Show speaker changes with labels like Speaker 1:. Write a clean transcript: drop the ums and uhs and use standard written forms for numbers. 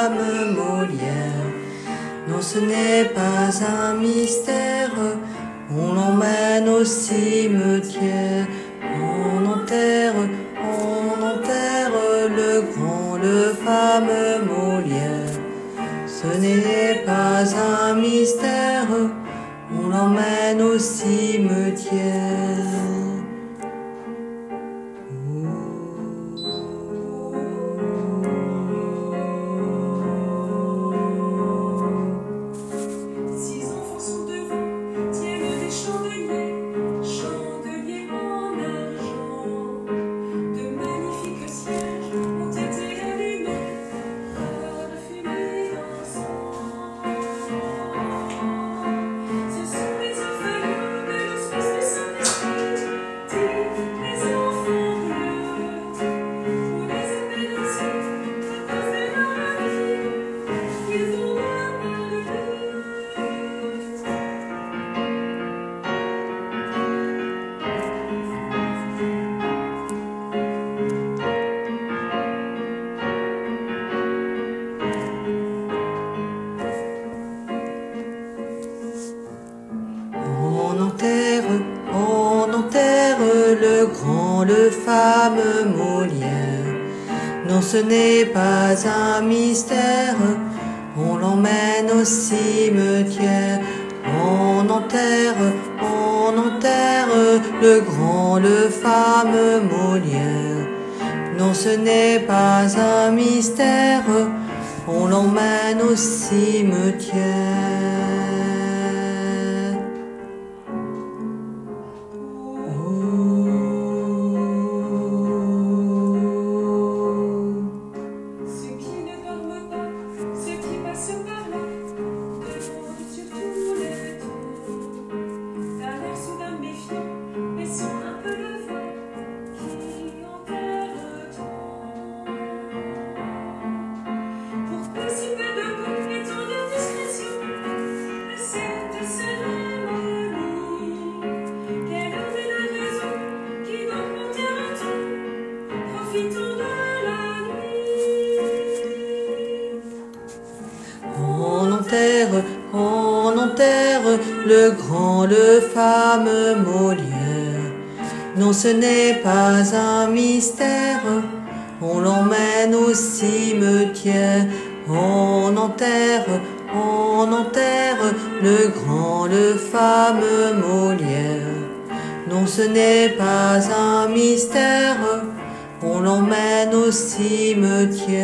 Speaker 1: femme Molière. Non, ce n'est pas un mystère, on l'emmène au cimetière. On enterre le grand, le fameux Molière. Ce n'est pas un mystère, on l'emmène au cimetière. On enterre le grand, le fameux Molière. Non, ce n'est pas un mystère, on l'emmène au cimetière. On enterre le grand, le fameux Molière. Non, ce n'est pas un mystère, on l'emmène au cimetière. On enterre le grand, le fameux Molière. Non, ce n'est pas un mystère, on l'emmène au cimetière. On enterre le grand, le fameux Molière. Non, ce n'est pas un mystère, on l'emmène au cimetière.